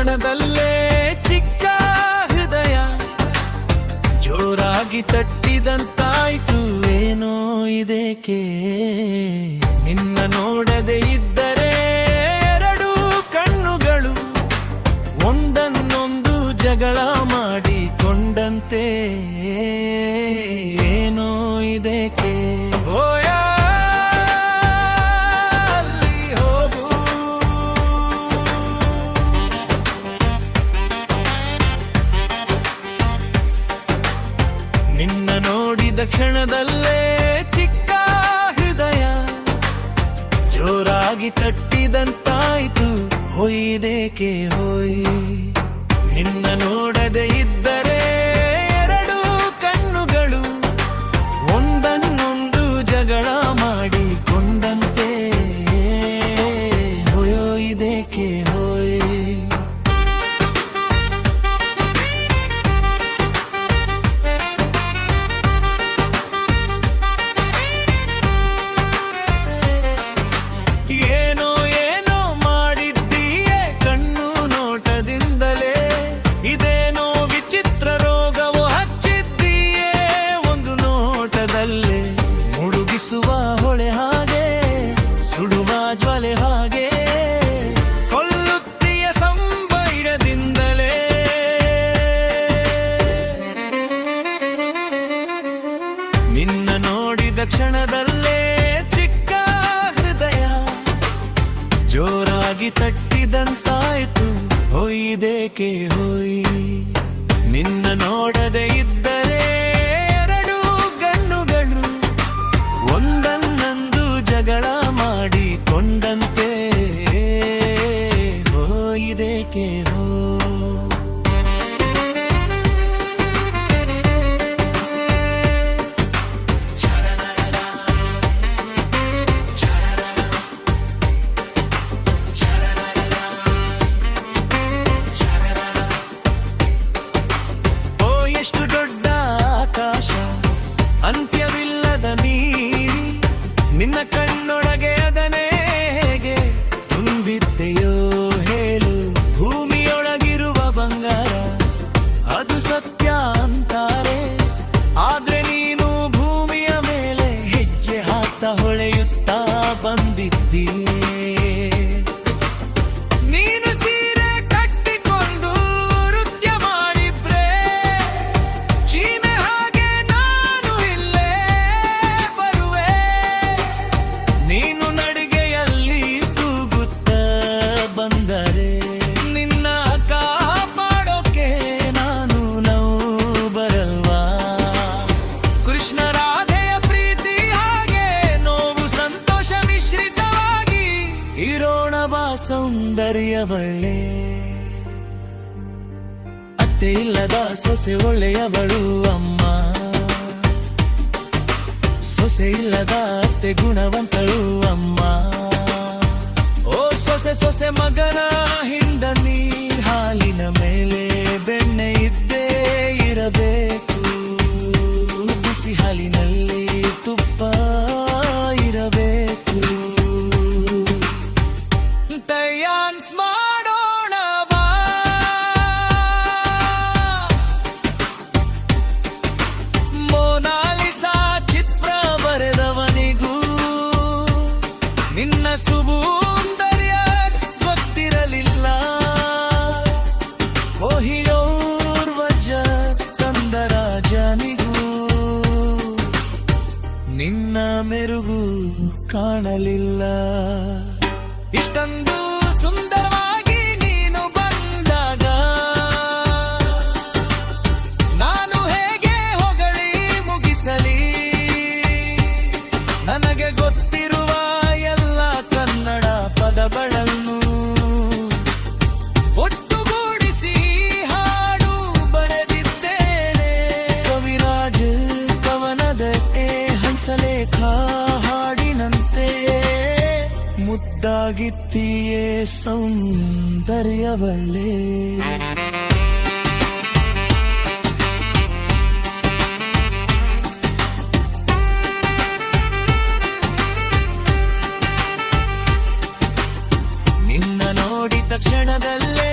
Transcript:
ಕ್ಷಣದಲ್ಲೇ ಚಿಕ್ಕ ಹೃದಯ ಜೋರಾಗಿ ತಟ್ಟಿದಂತಾಯ್ತು. ಏನೋ ಇದಕ್ಕೆ ನಿನ್ನ ನೋಡದೆ ಇದ್ದರೆ ಎರಡು ಕಣ್ಣುಗಳು ಒಂದನ್ನೊಂದು ಜಗಳ ಮಾಡಿಕೊಂಡಂತೆ. ಏನೋ ಇದಕ್ಕೆ ನಿನ್ನ ನೋಡಿದ ಕ್ಷಣದಲ್ಲೇ ಚಿಕ್ಕ ಹೃದಯ ಜೋರಾಗಿ ತಟ್ಟಿದಂತಾಯ್ತು. ಹೊಯ್ದೇಕೆ ಹೋಯ್ ನಿನ್ನ ನೋಡದೆ ಇದ್ದರೆ ಎರಡು ಕಣ್ಣುಗಳು ಒಂದನ್ನೊಂದು ಜಗಳ ಮಾಡಿಕೊಂಡಂತೆ. ಹೊಯ್ದೇಕೆ ಹೋಯ್ ಹೊಳೆ ಹಾಗೆ ಸುಡುವ ಜ್ವಾಲೆ ಹಾಗೆ ಕೊಲ್ಲುತ್ತೀಯ ಸಂಬೈರದಿಂದಲೇ. ನಿನ್ನ ನೋಡಿದ ಕ್ಷಣದಲ್ಲೇ ಚಿಕ್ಕ ಹೃದಯ ಜೋರಾಗಿ ತಟ್ಟಿದಂತಾಯ್ತು. ಹೊಯ್ದೇಕೆ ಹೋಯ್ ನಿನ್ನ ನೋಡದೆ ಇದ್ದರೆ ಎರಡು ಗಣ್ಣುಗಳು ಒಂದನ್ನೊಂದು ಜಗಳ ಮಾಡಿಕೊಂಡಂತೆ. ಹೋಯ್ದೇಕೆ ಹೋ ಎಷ್ಟು ದೊಡ್ಡ ಆಕಾಶ ಅಂತ್ಯವಿಲ್ಲದ ನೀಡಿ ನಿನ್ನ ಕಣ್ಣೊಳಗೆ ಅದನೇ ಹೇಗೆ ತುಂಬಿದ್ದೆಯೋ ಹೇಳು. ಭೂಮಿಯೊಳಗಿರುವ ಬಂಗಾರ ಅದು ಸತ್ಯ ಅಂತಾರೆ, ಆದ್ರೆ ನೀನು ಭೂಮಿಯ ಮೇಲೆ ಹೆಜ್ಜೆ ಹಾಕ್ತಾ ಹೊಳೆಯುತ್ತಾ ಬಂದಿದ್ದೀಯ. ನೀನು ಸೀರೆ ಕಟ್ಟಿಕೊಂಡು ನೃತ್ಯ ಮಾಡಿಬ್ರೆ ಚೀಮೆ ಹಾಗೆ ನಾನು ಇಲ್ಲೇ ಬರುವೆ. ನೀನು ನಡಿಗೆಯಲ್ಲಿ ತೂಗುತ್ತ ಬಂದರೆ ನಿನ್ನ ಕಾಪಾಡೋಕೆ ನಾನು ನೋವು ಬರಲ್ವಾ. ಕೃಷ್ಣ ರಾಧೆಯ ಪ್ರೀತಿ ಹಾಗೆ ನೋವು ಸಂತೋಷ ಮಿಶ್ರಿತವಾಗಿ ಇರೋಣ ಬಾ ಸೌಂದರ್ಯವಳ್ಳೆ. ಅತ್ತೆ ಇಲ್ಲದ ಸೊಸೆ ಒಳ್ಳೆಯವಳು ಅಮ್ಮ, ಸೊಸೆ ಇಲ್ಲದ ಅತ್ತೆ ಗುಣವಂತಳು ಅಮ್ಮ. ಓ ಸೊಸೆ ಸೊಸೆ ಮಗನ ಹಿಂದ ನೀ ಹಾಲಿನ ಮೇಲೆ ಬೆಣ್ಣೆ ಇದ್ದೇ ಇರಬೇಕು, ಬಿಸಿ ಹಾಲಿನಲ್ಲಿ ತುಪ್ಪ ಇರಬೇಕು. ಡಾನ್ಸ್ ಮಾಡೋಣ ಬಾ ಮೋನಾಲಿಸಾ ಚಿತ್ರ ಬರೆದವನಿಗೂ ನಿನ್ನ ಸುಬುಂದರ್ಯ ಗೊತ್ತಿರಲಿಲ್ಲ. ಓಹಿಯೋರ್ವಜ ತಂದ ರಾಜನಿಗೂ ನಿನ್ನ ಮೆರುಗು ಕಾಣಲಿಲ್ಲ. ಇಷ್ಟೊಂದು ಸುಂದರವಾಗಿ ನೀನು ಬಂದಾಗ ನಾನು ಹೇಗೆ ಹೊಗಳಿ ಮುಗಿಸಲಿ. ನನಗೆ ಗೊತ್ತಿರುವ ಎಲ್ಲ ಕನ್ನಡ ಪದಗಳನ್ನು ಒಟ್ಟುಗೂಡಿಸಿ ಹಾಡು ಬರೆದಿದ್ದೇನೆ. ಕವಿರಾಜ್ ಕವನದ ಹಂಸಲೇಖ ಹಾಡಿನಂತೆ ಮುದ್ದಾಗಿತ್ತೀಯೇ ಸೌಂದರ್ಯವಳ್ಳೆ. ನಿನ್ನ ನೋಡಿದ ಕ್ಷಣದಲ್ಲೇ